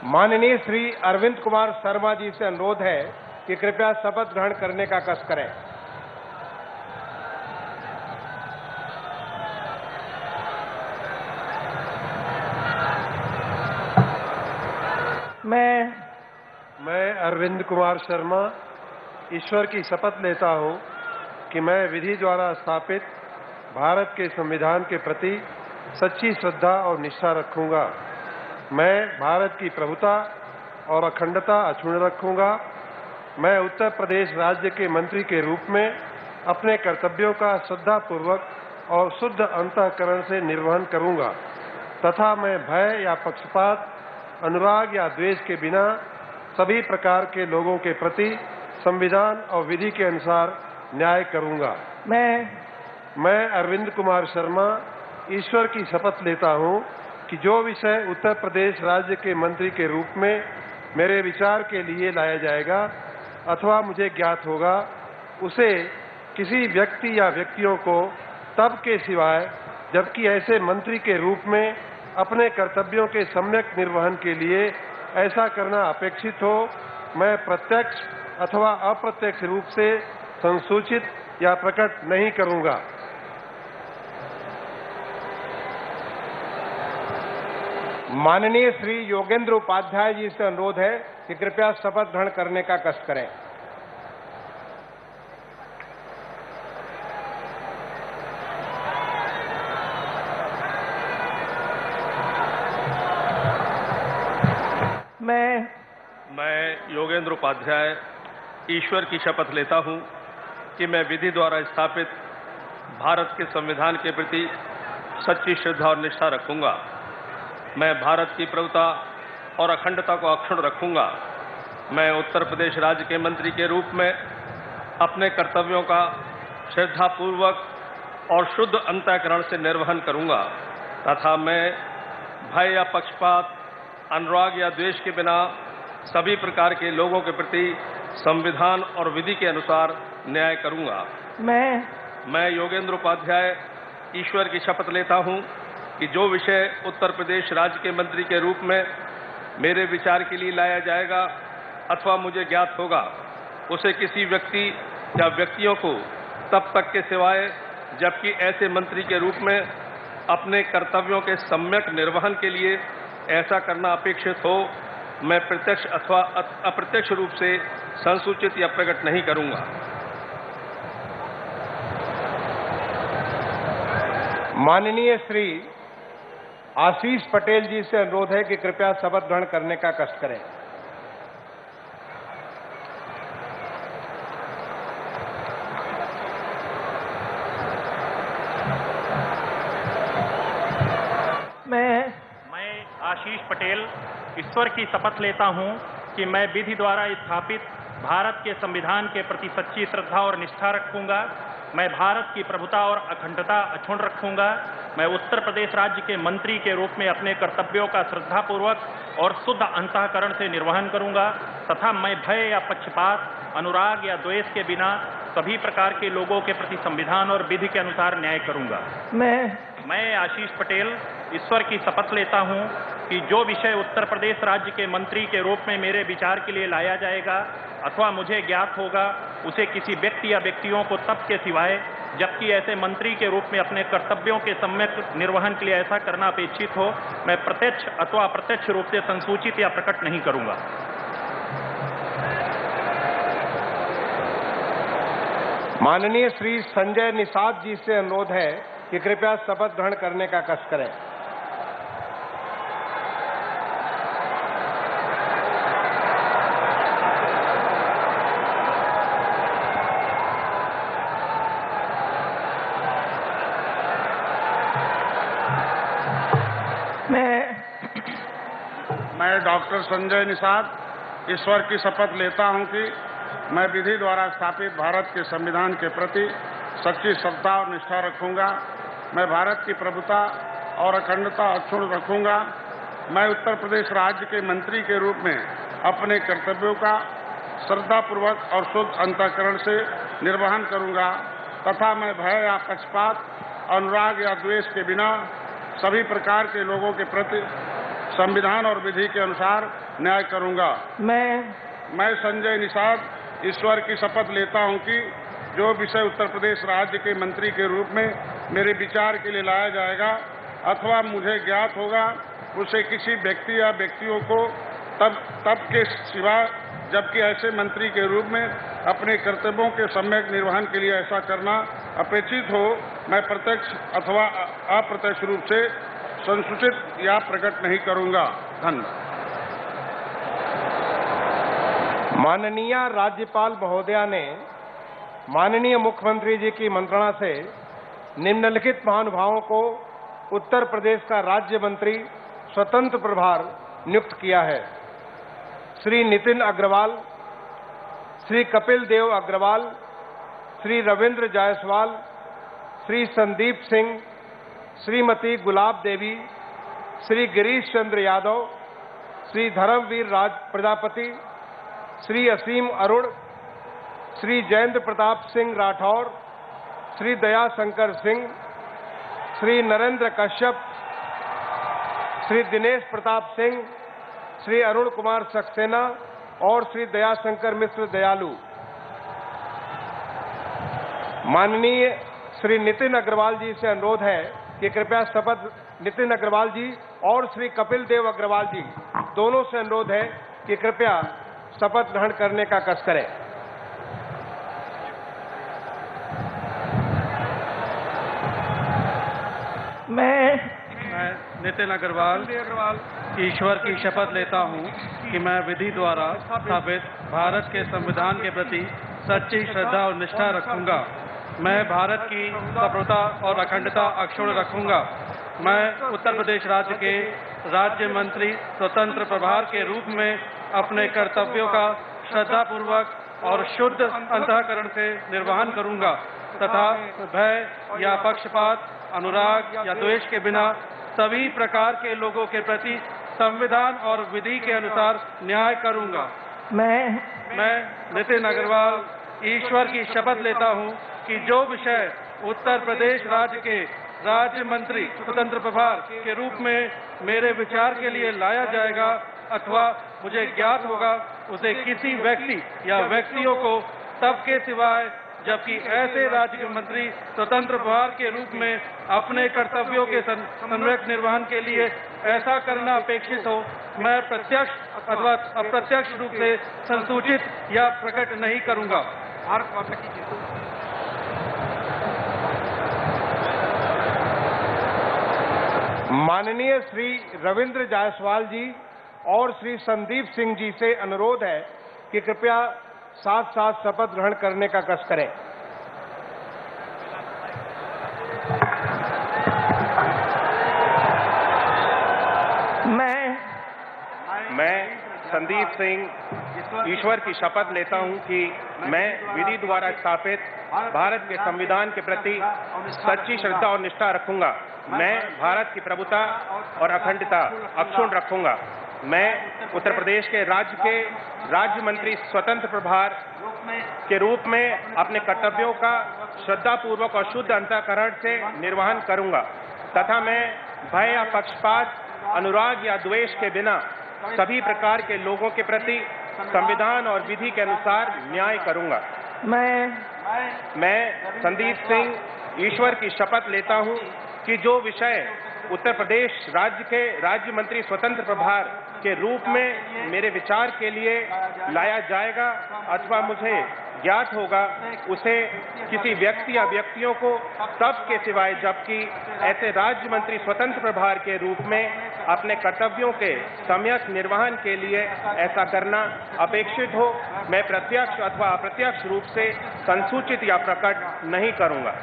माननीय श्री अरविंद कुमार शर्मा जी से अनुरोध है कि कृपया शपथ ग्रहण करने का कष्ट करें। मैं अरविंद कुमार शर्मा ईश्वर की शपथ लेता हूं कि मैं विधि द्वारा स्थापित भारत के संविधान के प्रति सच्ची श्रद्धा और निष्ठा रखूंगा। मैं भारत की प्रभुता और अखंडता अक्षुण्ण रखूंगा। मैं उत्तर प्रदेश राज्य के मंत्री के रूप में अपने कर्तव्यों का श्रद्धापूर्वक और शुद्ध अंतःकरण से निर्वहन करूंगा तथा मैं भय या पक्षपात, अनुराग या द्वेष के बिना सभी प्रकार के लोगों के प्रति संविधान और विधि के अनुसार न्याय करूंगा। मैं अरविंद कुमार शर्मा ईश्वर की शपथ लेता हूं कि जो विषय उत्तर प्रदेश राज्य के मंत्री के रूप में मेरे विचार के लिए लाया जाएगा अथवा मुझे ज्ञात होगा, उसे किसी व्यक्ति या व्यक्तियों को तब के सिवाय जबकि ऐसे मंत्री के रूप में अपने कर्तव्यों के सम्यक निर्वहन के लिए ऐसा करना अपेक्षित हो, मैं प्रत्यक्ष अथवा अप्रत्यक्ष रूप से संसूचित या प्रकट नहीं करूंगा। माननीय श्री योगेंद्र उपाध्याय जी से अनुरोध है कि कृपया शपथ ग्रहण करने का कष्ट करें। मैं योगेंद्र उपाध्याय ईश्वर की शपथ लेता हूं कि मैं विधि द्वारा स्थापित भारत के संविधान के प्रति सच्ची श्रद्धा और निष्ठा रखूंगा। मैं भारत की प्रभुता और अखंडता को अक्षुण्ण रखूंगा। मैं उत्तर प्रदेश राज्य के मंत्री के रूप में अपने कर्तव्यों का श्रद्धापूर्वक और शुद्ध अंतःकरण से निर्वहन करूंगा तथा मैं भय या पक्षपात, अनुराग या द्वेष के बिना सभी प्रकार के लोगों के प्रति संविधान और विधि के अनुसार न्याय करूंगा। मैं योगेंद्र उपाध्याय ईश्वर की शपथ लेता हूं कि जो विषय उत्तर प्रदेश राज्य के मंत्री के रूप में मेरे विचार के लिए लाया जाएगा अथवा मुझे ज्ञात होगा, उसे किसी व्यक्ति या व्यक्तियों को तब तक के सिवाय जबकि ऐसे मंत्री के रूप में अपने कर्तव्यों के सम्यक निर्वहन के लिए ऐसा करना अपेक्षित हो, मैं प्रत्यक्ष अथवा अप्रत्यक्ष रूप से संसूचित या प्रकट नहीं करूंगा। माननीय श्री आशीष पटेल जी से अनुरोध है कि कृपया शपथ ग्रहण करने का कष्ट करें। मैं आशीष पटेल ईश्वर की शपथ लेता हूं कि मैं विधि द्वारा स्थापित भारत के संविधान के प्रति सच्ची श्रद्धा और निष्ठा रखूंगा। मैं भारत की प्रभुता और अखंडता अक्षुण्ण रखूंगा। मैं उत्तर प्रदेश राज्य के मंत्री के रूप में अपने कर्तव्यों का श्रद्धापूर्वक और शुद्ध अंतःकरण से निर्वहन करूंगा तथा मैं भय या पक्षपात, अनुराग या द्वेष के बिना सभी प्रकार के लोगों के प्रति संविधान और विधि के अनुसार न्याय करूंगा। मैं आशीष पटेल ईश्वर की शपथ लेता हूं कि जो विषय उत्तर प्रदेश राज्य के मंत्री के रूप में मेरे विचार के लिए लाया जाएगा अथवा मुझे ज्ञात होगा, उसे किसी व्यक्ति या व्यक्तियों को तब के सिवाय जबकि ऐसे मंत्री के रूप में अपने कर्तव्यों के सम्यक निर्वहन के लिए ऐसा करना अपेक्षित हो, मैं प्रत्यक्ष अथवा अप्रत्यक्ष रूप से संसूचित या प्रकट नहीं करूंगा। माननीय श्री संजय निषाद जी से अनुरोध है कि कृपया शपथ ग्रहण करने का कष्ट करें। मैं डॉक्टर संजय निषाद ईश्वर की शपथ लेता हूं कि मैं विधि द्वारा स्थापित भारत के संविधान के प्रति सच्ची श्रद्धा और निष्ठा रखूंगा। मैं भारत की प्रभुता और अखंडता अक्षुण्ण रखूंगा। मैं उत्तर प्रदेश राज्य के मंत्री के रूप में अपने कर्तव्यों का श्रद्धापूर्वक और शुद्ध अंतःकरण से निर्वहन करूंगा तथा मैं भय या पक्षपात, अनुराग या द्वेष के बिना सभी प्रकार के लोगों के प्रति संविधान और विधि के अनुसार न्याय करूंगा। मैं संजय निषाद ईश्वर की शपथ लेता हूं कि जो विषय उत्तर प्रदेश राज्य के मंत्री के रूप में मेरे विचार के लिए लाया जाएगा अथवा मुझे ज्ञात होगा, उसे किसी व्यक्ति या व्यक्तियों को तब के सिवा, जबकि ऐसे मंत्री के रूप में अपने कर्तव्यों के सम्यक निर्वहन के लिए ऐसा करना अपेक्षित हो, मैं प्रत्यक्ष अथवा अप्रत्यक्ष रूप से संसूचित या प्रकट नहीं करूंगा। धन्यवाद। माननीय राज्यपाल महोदया ने माननीय मुख्यमंत्री जी की मंत्रणा से निम्नलिखित महानुभावों को उत्तर प्रदेश का राज्य मंत्री स्वतंत्र प्रभार नियुक्त किया है। श्री नितिन अग्रवाल, श्री कपिल देव अग्रवाल, श्री रविंद्र जायसवाल, श्री संदीप सिंह, श्रीमती गुलाब देवी, श्री गिरीश चंद्र यादव, श्री धर्मवीर राज प्रजापति, श्री असीम अरुण, श्री जयेंद्र प्रताप सिंह राठौर, श्री दया शंकर सिंह, श्री नरेंद्र कश्यप, श्री दिनेश प्रताप सिंह, श्री अरुण कुमार सक्सेना और श्री दयाशंकर मिश्र दयालु। माननीय श्री नितिन अग्रवाल जी से अनुरोध है कि कृपया शपथ, नितिन अग्रवाल जी और श्री कपिल देव अग्रवाल जी दोनों से अनुरोध है कि कृपया शपथ ग्रहण करने का कष्ट करें। मैं नितिन अग्रवाल ईश्वर की शपथ लेता हूं कि मैं विधि द्वारा स्थापित भारत के संविधान के प्रति सच्ची श्रद्धा और निष्ठा रखूंगा। मैं भारत की संप्रभुता और अखंडता अक्षुण्ण रखूंगा। मैं उत्तर प्रदेश राज्य के राज्य मंत्री स्वतंत्र प्रभार के रूप में अपने कर्तव्यों का श्रद्धापूर्वक और शुद्ध अंतःकरण से निर्वहन करूंगा तथा भय या पक्षपात, अनुराग या द्वेष के बिना सभी प्रकार के लोगों के प्रति संविधान और विधि के अनुसार न्याय करूंगा। मैं नितिन अग्रवाल ईश्वर की शपथ लेता हूं कि जो विषय उत्तर प्रदेश राज्य के राज्य मंत्री स्वतंत्र प्रभार के रूप में मेरे विचार के लिए लाया जाएगा अथवा मुझे ज्ञात होगा, उसे किसी व्यक्ति या व्यक्तियों को तब के सिवाय, जबकि ऐसे राज्य मंत्री स्वतंत्र प्रभार के रूप में अपने कर्तव्यों के सम्यक निर्वहन के लिए ऐसा करना अपेक्षित हो, मैं प्रत्यक्ष अथवा अप्रत्यक्ष रूप से संसूचित या प्रकट नहीं करूंगा। माननीय श्री रविंद्र जायसवाल जी और श्री संदीप सिंह जी से अनुरोध है कि कृपया साथ साथ शपथ ग्रहण करने का कष्ट करें। मैं संदीप सिंह ईश्वर की शपथ लेता हूं कि मैं विधि द्वारा स्थापित भारत के संविधान के प्रति सच्ची श्रद्धा और निष्ठा रखूंगा। मैं भारत की प्रभुता और अखंडता अक्षुण्ण रखूंगा। मैं उत्तर प्रदेश के राज्य मंत्री स्वतंत्र प्रभार के रूप में अपने कर्तव्यों का श्रद्धापूर्वक और शुद्ध अंतःकरण से निर्वहन करूंगा तथा मैं भय या पक्षपात, अनुराग या द्वेष के बिना सभी प्रकार के लोगों के प्रति संविधान और विधि के अनुसार न्याय करूंगा। मैं संदीप सिंह ईश्वर की शपथ लेता हूं कि जो विषय उत्तर प्रदेश राज्य के राज्य मंत्री स्वतंत्र प्रभार के रूप में मेरे विचार के लिए लाया जाएगा अथवा मुझे ज्ञात होगा, उसे किसी व्यक्ति या व्यक्तियों को तब के सिवाय, जबकि ऐसे राज्य मंत्री स्वतंत्र प्रभार के रूप में अपने कर्तव्यों के सम्यक निर्वहन के लिए ऐसा करना अपेक्षित हो, मैं प्रत्यक्ष अथवा अप्रत्यक्ष रूप से संसूचित या प्रकट नहीं करूंगा।